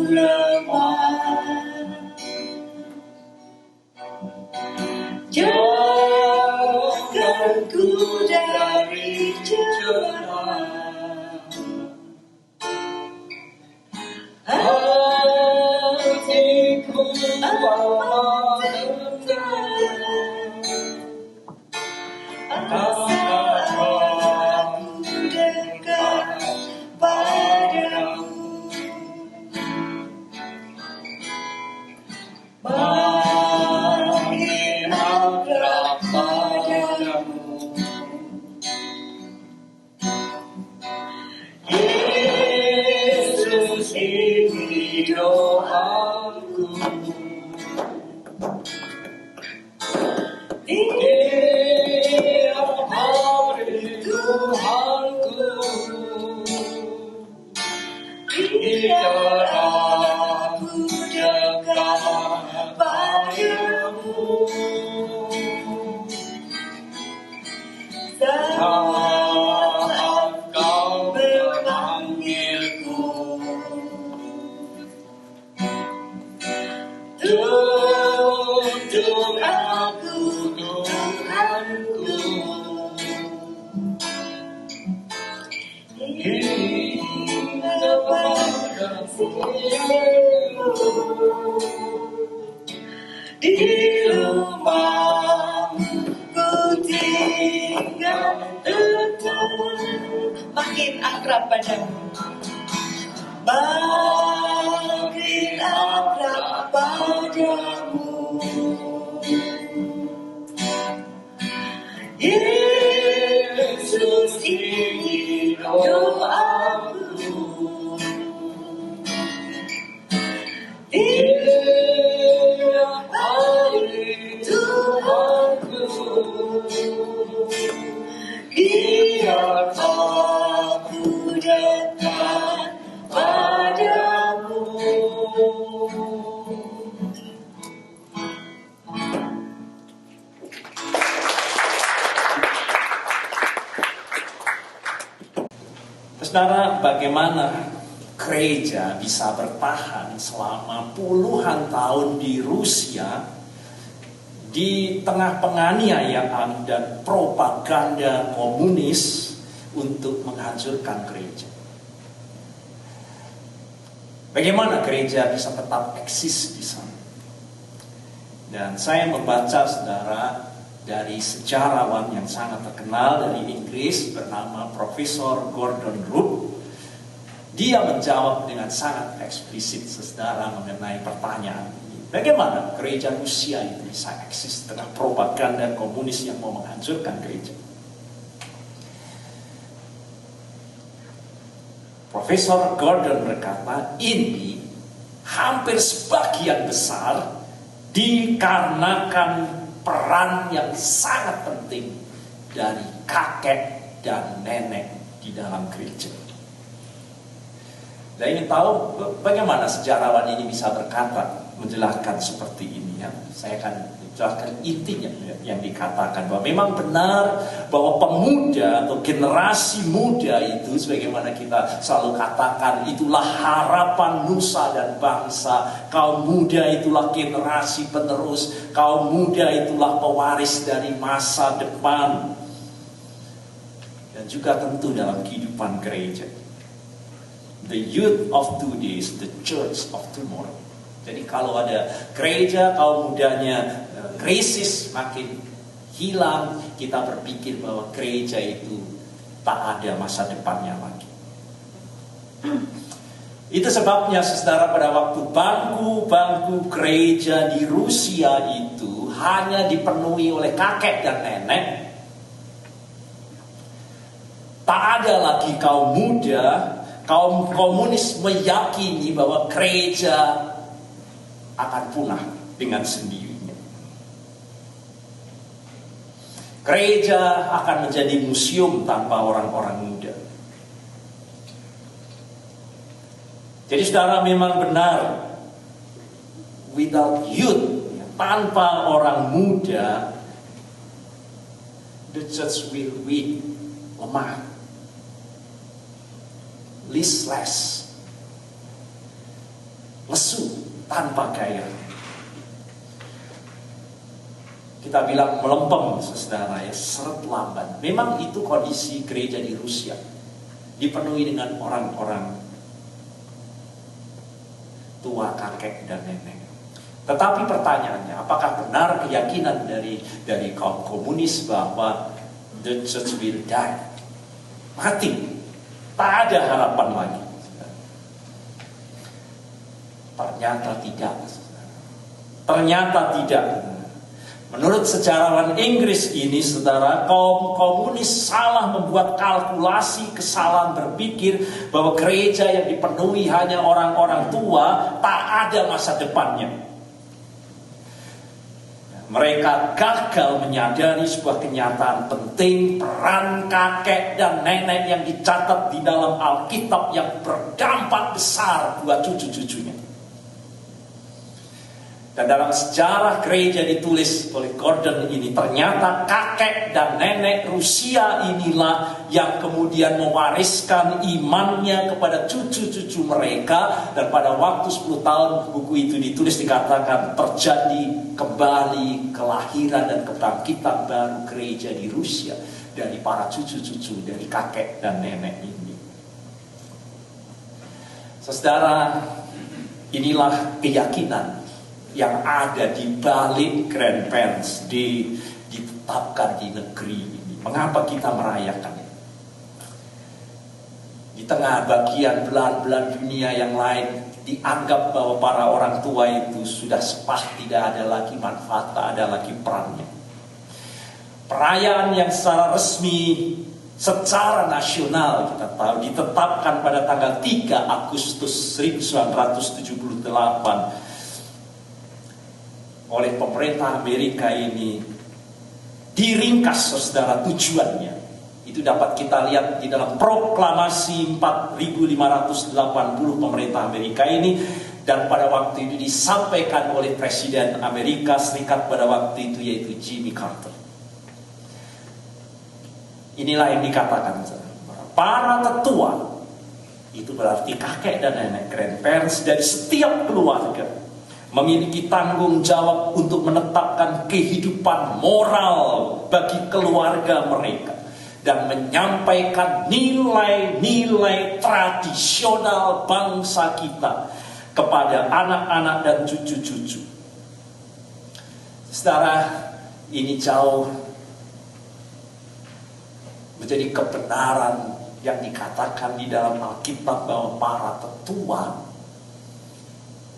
lemah, jauhkanku dari celah. Hatiku amat saat aku dekat padamu. Makin akrab padamu, Yesus, ini doaku. Tiap hari Tuhanku, biar aku dekat padamu. Saat kau memanggilku, tuntun aku Tuhanku. Hingga pada siangmu, di rumahmu ku tinggal tetap. Makin akrab padamu, makin akrab padamu. Yesus, ini doaku. Tiap hari Tuhanku, biar aku dekat padamu. Saudara, bagaimana gereja bisa bertahan selama puluhan tahun di Rusia di tengah penganiayaan dan propaganda komunis untuk menghancurkan gereja? Bagaimana gereja bisa tetap eksis di sana? Dan saya membaca, saudara, dari sejarawan yang sangat terkenal dari Inggris bernama Profesor Gordon Root. Dia menjawab dengan sangat eksplisit, saudara, mengenai pertanyaan ini. Bagaimana gereja Rusia itu bisa eksis tengah propaganda komunis yang mau menghancurkan gereja? Profesor Gordon berkata, ini hampir sebagian besar dikarenakan peran yang sangat penting dari kakek dan nenek di dalam gereja. Saya ingin tahu bagaimana sejarawan ini bisa berkata, menjelaskan seperti ini, ya. Saya akan jelaskan intinya yang dikatakan bahwa memang benar bahwa pemuda atau generasi muda itu, sebagaimana kita selalu katakan, itulah harapan nusa dan bangsa. Kaum muda itulah generasi penerus, kaum muda itulah pewaris dari masa depan, dan juga tentu dalam kehidupan gereja. The youth of today is the church of tomorrow. Jadi kalau ada gereja, kaum mudanya krisis, makin hilang, kita berpikir bahwa gereja itu tak ada masa depannya lagi. Itu sebabnya, saudara, pada waktu bangku-bangku gereja di Rusia itu hanya dipenuhi oleh kakek dan nenek, tak ada lagi kaum muda. Kaum komunis meyakini bahwa gereja akan punah dengan sendirinya. Gereja akan menjadi museum tanpa orang-orang muda. Jadi saudara, memang benar, without youth, tanpa orang muda, the church will weak, lemah, listless. lesu, tanpa gairah. Kita bilang melempem, saudara, ya, seret lamban. Memang itu kondisi gereja di Rusia, dipenuhi dengan orang-orang tua, kakek dan nenek. Tetapi pertanyaannya, apakah benar keyakinan dari kaum komunis bahwa the church will die, mati, tak ada harapan lagi? Ternyata tidak. Ternyata tidak. Menurut sejarawan Inggris ini, saudara, kaum komunis salah membuat kalkulasi, kesalahan berpikir bahwa gereja yang dipenuhi hanya orang-orang tua tak ada masa depannya. Mereka gagal menyadari sebuah kenyataan penting, peran kakek dan nenek yang dicatat di dalam Alkitab yang berdampak besar buat cucu-cucunya. Dan dalam sejarah gereja ditulis oleh Gordon ini, ternyata kakek dan nenek Rusia inilah yang kemudian mewariskan imannya kepada cucu-cucu mereka. Dan pada waktu 10 tahun buku itu ditulis, dikatakan terjadi kembali kelahiran dan kebangkitan baru gereja di Rusia dari para cucu-cucu dari kakek dan nenek ini. Saudara, inilah keyakinan yang ada di balik grandparents ditetapkan di negeri ini. Mengapa kita merayakan? Di tengah bagian belahan-belahan dunia yang lain dianggap bahwa para orang tua itu sudah sepah, tidak ada lagi manfaat, tak ada lagi perannya. Perayaan yang secara resmi, secara nasional kita tahu ditetapkan pada tanggal 3 Agustus 1978 oleh pemerintah Amerika ini. Diringkas, saudara, tujuannya. Itu dapat kita lihat di dalam proklamasi 4580 pemerintah Amerika ini. Dan pada waktu itu disampaikan oleh Presiden Amerika Serikat pada waktu itu, yaitu Jimmy Carter. Inilah yang dikatakan, para tetua, itu berarti kakek dan nenek, grandparents dari setiap keluarga, memiliki tanggung jawab untuk menetapkan kehidupan moral bagi keluarga mereka dan menyampaikan nilai-nilai tradisional bangsa kita kepada anak-anak dan cucu-cucu. Saudara, ini jauh menjadi kebenaran yang dikatakan di dalam Alkitab bahwa para tetua,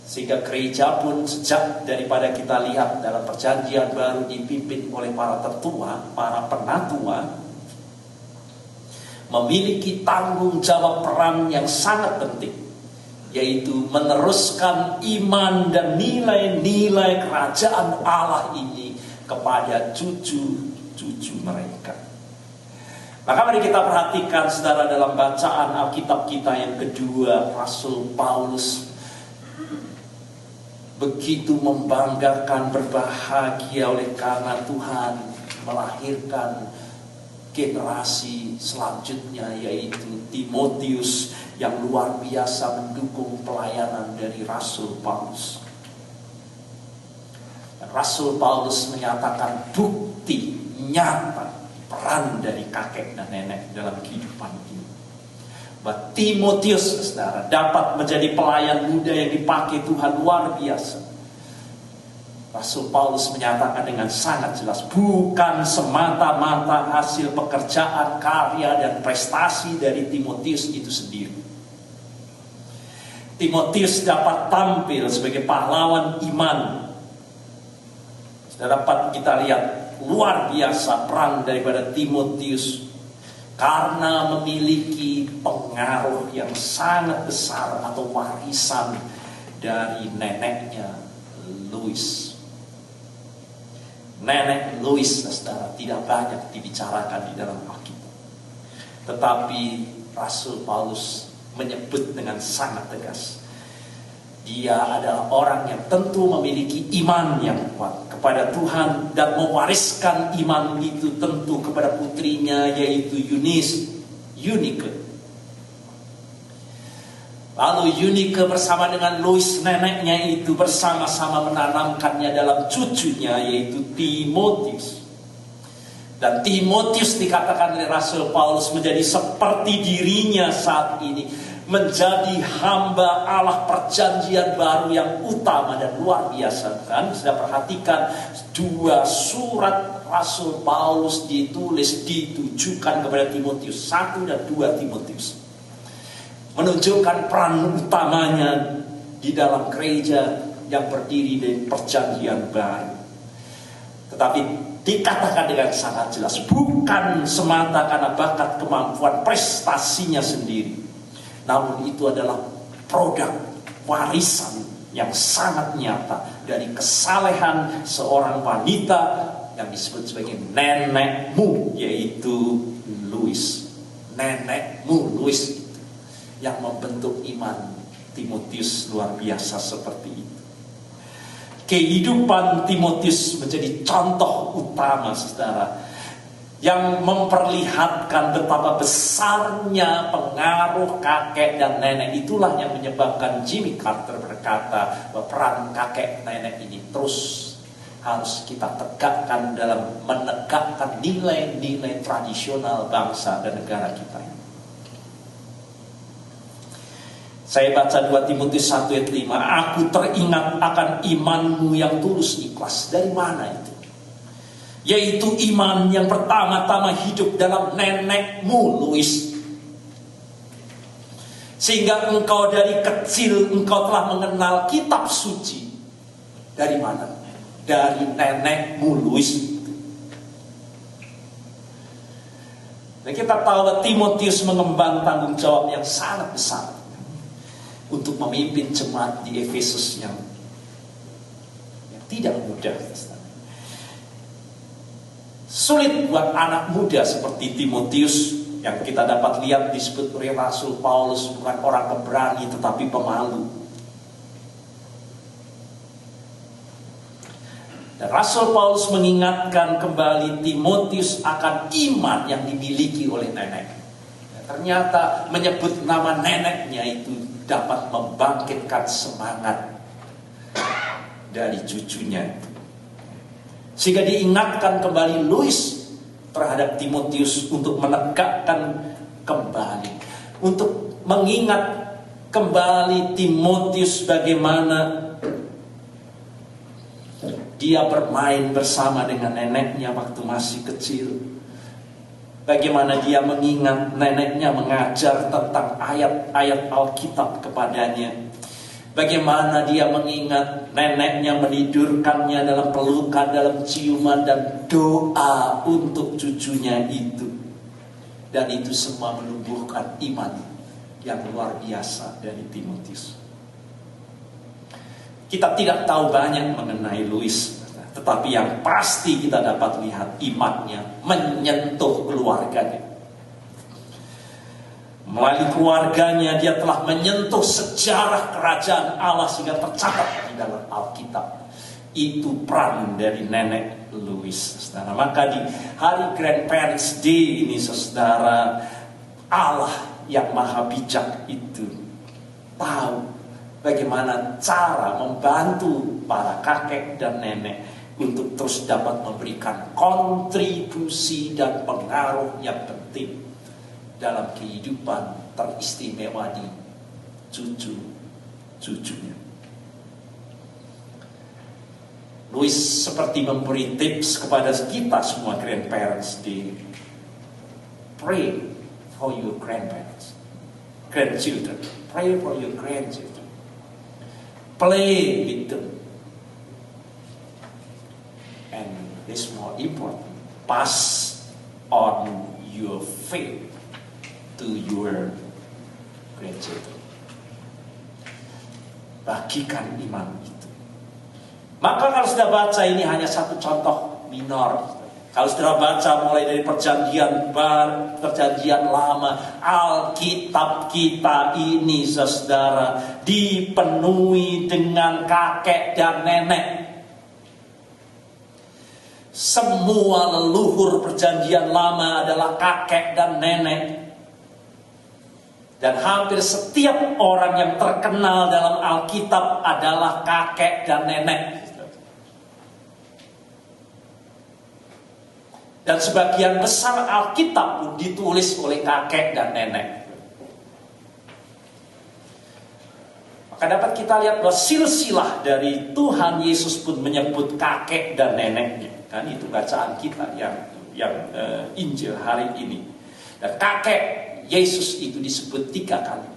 sehingga gereja pun sejak daripada kita lihat dalam perjanjian baru dipimpin oleh para tetua, para penatua, memiliki tanggung jawab peran yang sangat penting, yaitu meneruskan iman dan nilai-nilai kerajaan Allah ini kepada cucu-cucu mereka. Maka mari kita perhatikan, saudara, dalam bacaan Alkitab kita yang kedua, Rasul Paulus begitu membanggakan, berbahagia oleh karena Tuhan melahirkan generasi selanjutnya, yaitu Timotius yang luar biasa mendukung pelayanan dari Rasul Paulus. Dan Rasul Paulus menyatakan bukti nyata peran dari kakek dan nenek dalam kehidupan ini. Bahwa Timotius, saudara, dapat menjadi pelayan muda yang dipakai Tuhan luar biasa. Rasul Paulus menyatakan dengan sangat jelas, bukan semata-mata hasil pekerjaan, karya, dan prestasi dari Timotius itu sendiri. Timotius dapat tampil sebagai pahlawan iman. Sudah dapat kita lihat luar biasa peran daripada Timotius karena memiliki pengaruh yang sangat besar atau warisan dari neneknya Louis. Nenek Louis, saudara, tidak banyak dibicarakan di dalam Alkitab. Tetapi Rasul Paulus menyebut dengan sangat tegas, dia adalah orang yang tentu memiliki iman yang kuat kepada Tuhan dan mewariskan iman itu tentu kepada putrinya, yaitu Eunike. Lalu Eunike bersama dengan Lois neneknya itu bersama-sama menanamkannya dalam cucunya, yaitu Timotius. Dan Timotius dikatakan oleh Rasul Paulus menjadi seperti dirinya saat ini, menjadi hamba Allah perjanjian baru yang utama dan luar biasa. Kan sudah perhatikan, 2 surat Rasul Paulus ditujukan kepada Timotius, 1 dan 2 Timotius, menunjukkan peran utamanya di dalam gereja yang berdiri dari perjanjian baru. Tetapi dikatakan dengan sangat jelas, bukan semata karena bakat, kemampuan, prestasinya sendiri, namun itu adalah produk warisan yang sangat nyata dari kesalehan seorang wanita yang disebut sebagai nenekmu, yaitu Lois. Nenekmu Lois yang membentuk iman Timotius luar biasa seperti itu. Kehidupan Timotius menjadi contoh utama, saudara, yang memperlihatkan betapa besarnya pengaruh kakek dan nenek. Itulah yang menyebabkan Jimmy Carter berkata bahwa peran kakek nenek ini terus harus kita tegakkan dalam menegakkan nilai-nilai tradisional bangsa dan negara kita ini. Saya baca 2 Timotius 1 ayat 5. Aku teringat akan imanmu yang tulus ikhlas. Dari mana itu? Yaitu iman yang pertama-tama hidup dalam nenekmu Lois. Sehingga engkau dari kecil engkau telah mengenal kitab suci. Dari mana? Dari nenekmu Lois. Dan kita tahu bahwa Timotius mengemban tanggung jawab yang sangat besar untuk memimpin jemaat di Efesus yang tidak mudah. Sulit buat anak muda seperti Timotius yang kita dapat lihat disebut oleh Rasul Paulus bukan orang pemberani tetapi pemalu. Dan Rasul Paulus mengingatkan kembali Timotius akan iman yang dimiliki oleh nenek. Ternyata menyebut nama neneknya itu dapat membangkitkan semangat dari cucunya. Sehingga diingatkan kembali Lois terhadap Timotius untuk menegakkan kembali, untuk mengingat kembali Timotius bagaimana dia bermain bersama dengan neneknya waktu masih kecil. Bagaimana dia mengingat neneknya mengajar tentang ayat-ayat Alkitab kepadanya. Bagaimana dia mengingat neneknya menidurkannya dalam pelukan, dalam ciuman dan doa untuk cucunya itu. Dan itu semua menumbuhkan iman yang luar biasa dari Timotius. Kita tidak tahu banyak mengenai Lois, tetapi yang pasti kita dapat lihat imannya menyentuh keluarganya. Melalui keluarganya dia telah menyentuh sejarah kerajaan Allah sehingga tercatat di dalam Alkitab. Itu peran dari nenek Lois, saudara. Maka di hari Grandparents Day ini, saudara, Allah yang maha bijak itu tahu bagaimana cara membantu para kakek dan nenek untuk terus dapat memberikan kontribusi dan pengaruh yang penting dalam kehidupan teristimewa di cucu-cucunya. Lois seperti memberi tips kepada kita semua grandparents di pray for your grandparents, grandchildren, pray for your grandchildren, play with them. And this more important, pass on your faith to your grandchildren. Bagikan iman itu. Maka kalau sudah baca ini hanya satu contoh minor. Kalau sudah baca mulai dari perjanjian baru, perjanjian lama, Alkitab kita ini, saudara, dipenuhi dengan kakek dan nenek. Semua leluhur perjanjian lama adalah kakek dan nenek. Dan hampir setiap orang yang terkenal dalam Alkitab adalah kakek dan nenek. Dan sebagian besar Alkitab pun ditulis oleh kakek dan nenek. Maka dapat kita lihat bahwa silsilah dari Tuhan Yesus pun menyebut kakek dan neneknya. Kan itu bacaan kita yang Injil hari ini. Dan kakek Yesus itu disebut 3 kali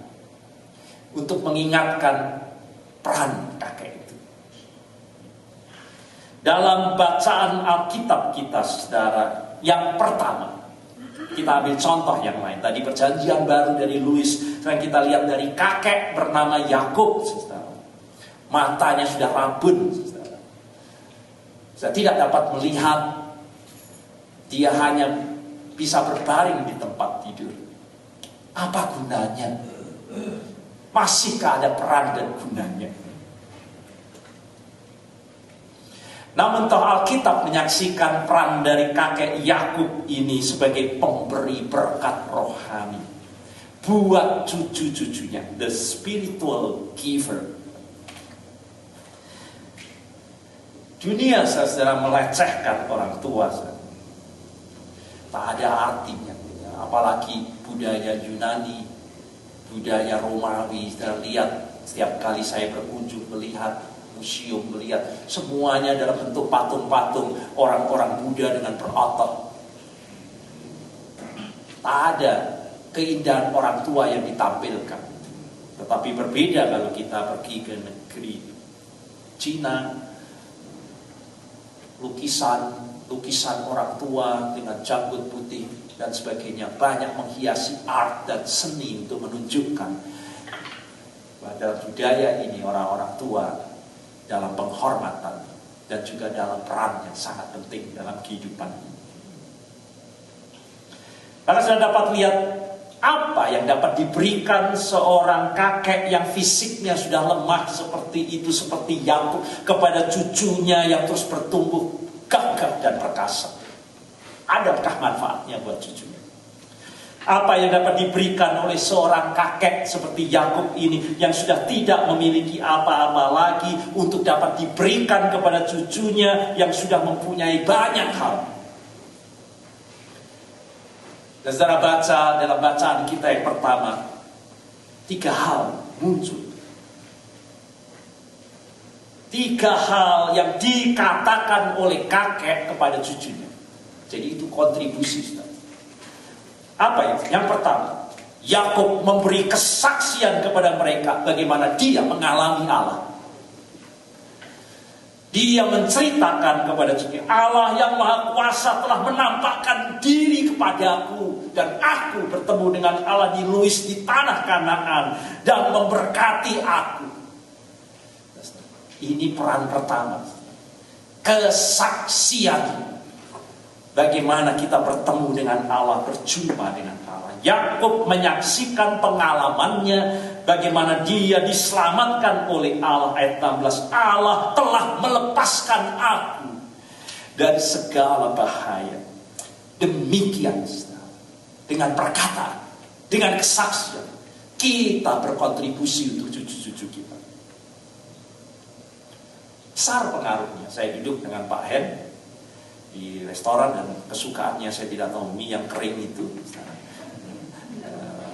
untuk mengingatkan peran kakek itu. Dalam bacaan Alkitab kita, saudara, yang pertama, kita ambil contoh yang lain. Tadi perjanjian baru dari Louis, sekarang kita lihat dari kakek bernama Yakub, saudara. Matanya sudah rabun, saudara. Saya tidak dapat melihat, dia hanya bisa berbaring di tempat tidur. Apa gunanya? Masihkah ada peran dan gunanya? Namun toh Alkitab menyaksikan peran dari kakek Yakub ini sebagai pemberi berkat rohani buat cucu-cucunya, the spiritual giver. Dunia saudara melecehkan orang tua, tak ada artinya. Apalagi budaya Yunani, budaya Romawi. Saya lihat setiap kali saya berkunjung melihat museum, melihat semuanya dalam bentuk patung-patung orang-orang Buddha dengan berotot. Tak ada keindahan orang tua yang ditampilkan. Tetapi berbeda kalau kita pergi ke negeri Cina, lukisan orang tua dengan janggut putih dan sebagainya banyak menghiasi art dan seni untuk menunjukkan bahwa dalam budaya ini orang-orang tua dalam penghormatan dan juga dalam peran yang sangat penting dalam kehidupan. Karena sudah dapat lihat apa yang dapat diberikan seorang kakek yang fisiknya sudah lemah seperti itu, seperti Yakub, kepada cucunya yang terus bertumbuh gagah dan perkasa. Adakah manfaatnya buat cucunya? Apa yang dapat diberikan oleh seorang kakek seperti Yakub ini yang sudah tidak memiliki apa-apa lagi untuk dapat diberikan kepada cucunya yang sudah mempunyai banyak hal? Dan saudara baca dalam bacaan kita yang pertama, 3 hal muncul. 3 hal yang dikatakan oleh kakek kepada cucunya. Jadi itu kontribusi, saudara. Apa itu? Yang pertama, Yakub memberi kesaksian kepada mereka bagaimana dia mengalami Allah. Dia menceritakan kepada cucunya, Allah yang Maha Kuasa telah menampakkan diri kepadaku dan aku bertemu dengan Allah di Luz di tanah Kanaan dan memberkati aku. Ini peran pertama, kesaksian. Bagaimana kita bertemu dengan Allah, berjumpa dengan Allah. Yakub menyaksikan pengalamannya, bagaimana dia diselamatkan oleh Allah. Ayat 16, Allah telah melepaskan aku dari segala bahaya. Demikian, dengan perkataan, dengan kesaksian, kita berkontribusi untuk cucu-cucu kita. Besar pengaruhnya. Saya duduk dengan Pak Hen di restoran dan kesukaannya, saya tidak tahu, mie yang kering itu,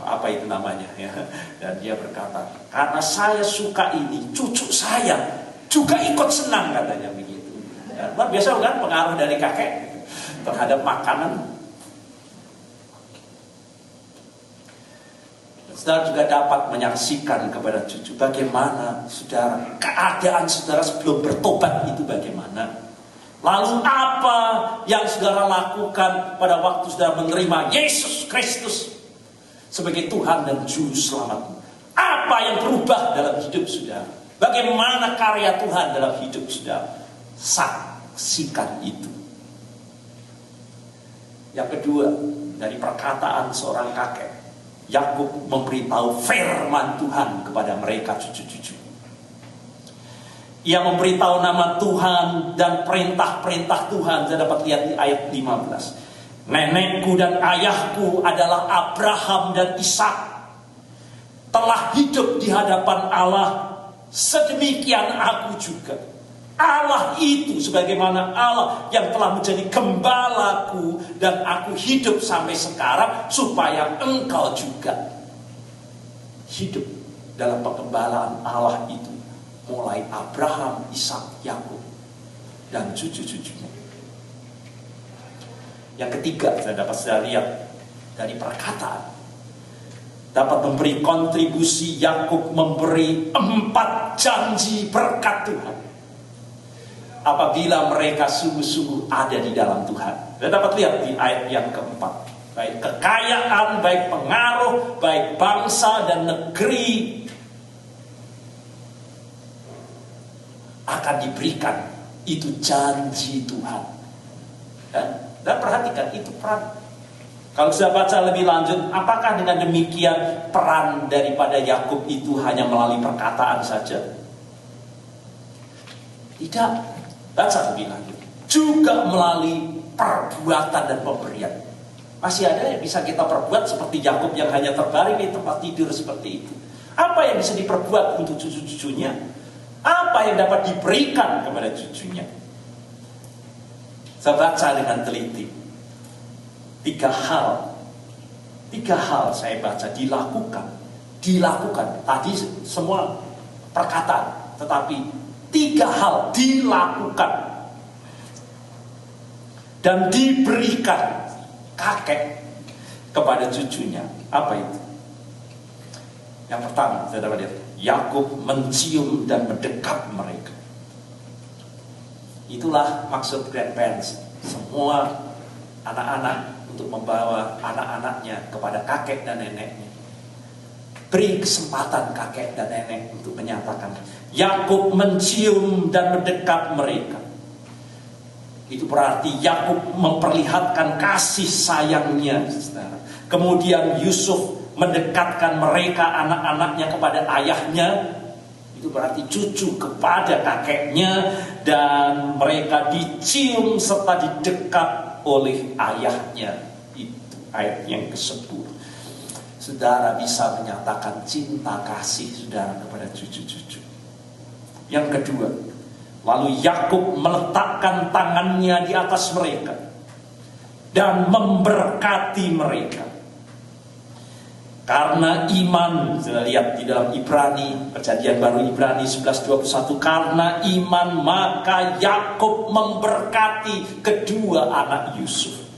apa itu namanya ya. Dan dia berkata, karena saya suka ini, cucu saya juga ikut senang, katanya begitu. Ya, luar biasa kan pengaruh dari kakek terhadap makanan. Saudara juga dapat menyaksikan kepada cucu bagaimana saudara, keadaan saudara sebelum bertobat itu bagaimana. Lalu apa yang saudara lakukan pada waktu saudara menerima Yesus Kristus sebagai Tuhan dan Juru Selamat? Apa yang berubah dalam hidup saudara? Bagaimana karya Tuhan dalam hidup saudara? Saksikan itu. Yang kedua, dari perkataan seorang kakek, Yakub memberitahu firman Tuhan kepada mereka cucu-cucu. Ia memberitahu nama Tuhan dan perintah-perintah Tuhan. Saya dapat lihat di ayat 15. Nenekku dan ayahku adalah Abraham dan Ishak. telah hidup di hadapan Allah, sedemikian aku juga. Allah itu sebagaimana Allah yang telah menjadi gembalaku dan aku hidup sampai sekarang, supaya engkau juga hidup dalam penggembalaan Allah itu, mulai Abraham, Ishak, Yakub dan cucu-cucunya. Yang ketiga, saya lihat dari perkataan, dapat memberi kontribusi. Yakub memberi 4 janji berkat Tuhan apabila mereka sungguh-sungguh ada di dalam Tuhan. Kita dapat lihat di ayat yang keempat, baik kekayaan, baik pengaruh, baik bangsa dan negeri akan diberikan. Itu janji Tuhan. Dan perhatikan, itu peran. Kalau saya baca lebih lanjut, apakah dengan demikian peran daripada Yakub itu hanya melalui perkataan saja? Tidak. Baca lebih lanjut, juga melalui perbuatan dan pemberian. Masih ada yang bisa kita perbuat seperti Yakub yang hanya terbaring di tempat tidur seperti itu. Apa yang bisa diperbuat untuk cucu-cucunya? Apa yang dapat diberikan kepada cucunya? Saya baca dengan teliti. 3 hal saya baca dilakukan. Tadi semua perkataan, tetapi 3 hal dilakukan dan diberikan kakek kepada cucunya. Apa itu? Yang pertama, saya dapat lihat, Yakub mencium dan mendekat mereka. Itulah maksud grandparents. Semua anak-anak untuk membawa anak-anaknya kepada kakek dan neneknya. Beri kesempatan kakek dan nenek untuk menyatakan. Yakub mencium dan mendekat mereka. Itu berarti Yakub memperlihatkan kasih sayangnya, saudara. Kemudian Yusuf mendekatkan mereka, anak-anaknya, kepada ayahnya. Itu berarti cucu kepada kakeknya. Dan mereka dicium serta didekat oleh ayahnya. Itu ayat yang ke-10. Saudara bisa menyatakan cinta kasih saudara kepada cucu-cucu. Yang kedua, lalu Yakub meletakkan tangannya di atas mereka dan memberkati mereka. Karena iman, kita lihat di dalam Ibrani, Perjanjian Baru Ibrani 11:21, karena iman maka Yakub memberkati kedua anak Yusuf.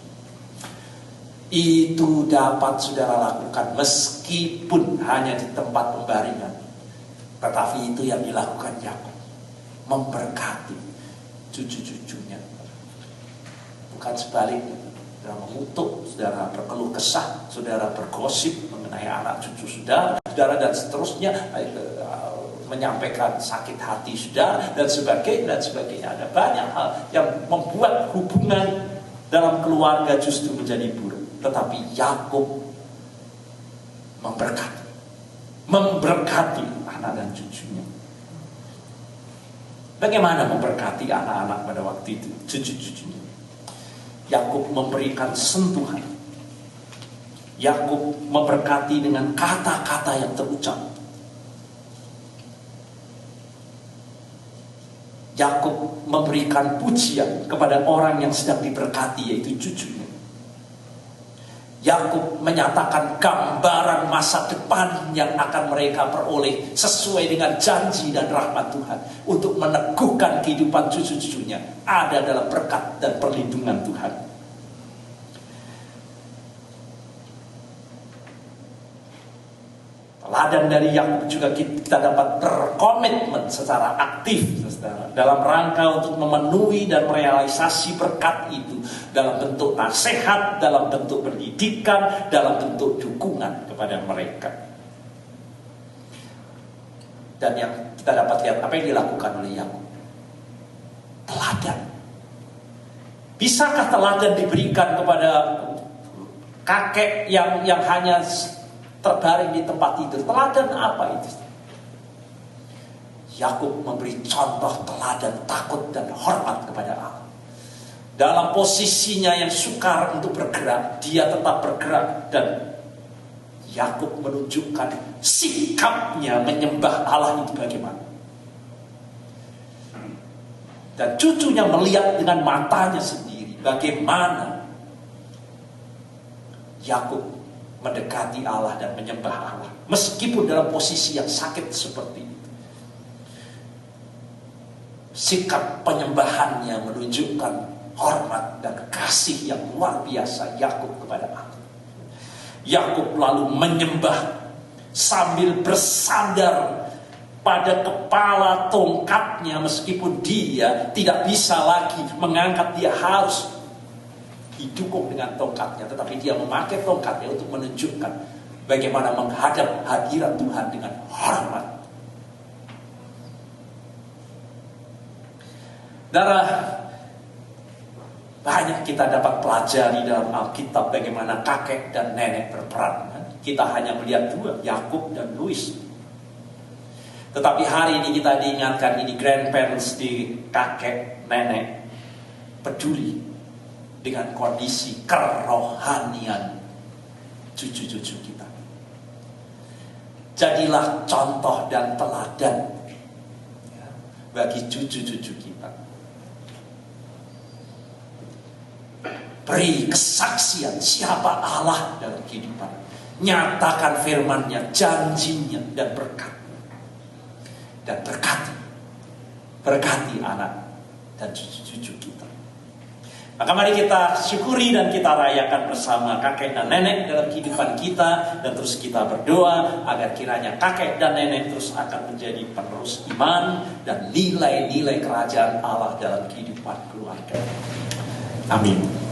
Itu dapat saudara lakukan meskipun hanya di tempat pembaringan. Tetapi itu yang dilakukan Yakub, memberkati cucu-cucunya. Bukan sebaliknya, saudara mengutuk, saudara berkeluh kesah, saudara bergosip mengenai anak cucu saudara, dan seterusnya, menyampaikan sakit hati saudara, dan sebagainya. Ada banyak hal yang membuat hubungan dalam keluarga justru menjadi buruk. Tetapi Yakub memberkati anak dan cucunya. Bagaimana memberkati anak-anak pada waktu itu, cucu-cucunya? Yakub memberikan sentuhan. Yakub memberkati dengan kata-kata yang terucap. Yakub memberikan pujian kepada orang yang sedang diberkati, yaitu cucunya. Yakub menyatakan gambaran masa depan yang akan mereka peroleh sesuai dengan janji dan rahmat Tuhan untuk meneguhkan kehidupan cucu-cucunya ada dalam berkat dan perlindungan Tuhan. Teladan dari Yakub juga kita dapat berkomitmen secara aktif, saudara, dalam rangka untuk memenuhi dan merealisasi berkat itu dalam bentuk nasihat, dalam bentuk pendidikan, dalam bentuk dukungan kepada mereka. Dan yang kita dapat lihat apa yang dilakukan oleh Yakub, teladan. Bisakah teladan diberikan kepada kakek yang hanya terbaring di tempat tidur? Teladan apa itu? Yakub memberi contoh teladan takut dan hormat kepada Allah. Dalam posisinya yang sukar untuk bergerak, dia tetap bergerak. Dan Yakub menunjukkan sikapnya menyembah Allah itu bagaimana. Dan cucunya melihat dengan matanya sendiri bagaimana Yakub mendekati Allah dan menyembah Allah. Meskipun dalam posisi yang sakit seperti itu. Sikap penyembahannya menunjukkan hormat dan kasih yang luar biasa Yakub kepada Allah. Yakub lalu menyembah sambil bersandar pada kepala tongkatnya, meskipun dia tidak bisa lagi mengangkat, dia harus didukung dengan tongkatnya, tetapi dia memakai tongkatnya untuk menunjukkan bagaimana menghadap hadirat Tuhan dengan hormat. Darah, banyak kita dapat pelajari dalam Alkitab bagaimana kakek dan nenek berperan. Kita hanya melihat dua, Yakub dan Louis. Tetapi hari ini kita diingatkan, ini grandparents di kakek, nenek peduli dengan kondisi kerohanian cucu-cucu kita. Jadilah contoh dan teladan bagi cucu-cucu kita. Beri kesaksian siapa Allah dalam kehidupan. Nyatakan firman-Nya, janjinya, dan berkat. Dan berkati anak dan cucu-cucu kita. Maka mari kita syukuri dan kita rayakan bersama kakek dan nenek dalam kehidupan kita. Dan terus kita berdoa agar kiranya kakek dan nenek terus akan menjadi penerus iman dan nilai-nilai kerajaan Allah dalam kehidupan keluarga. Amin.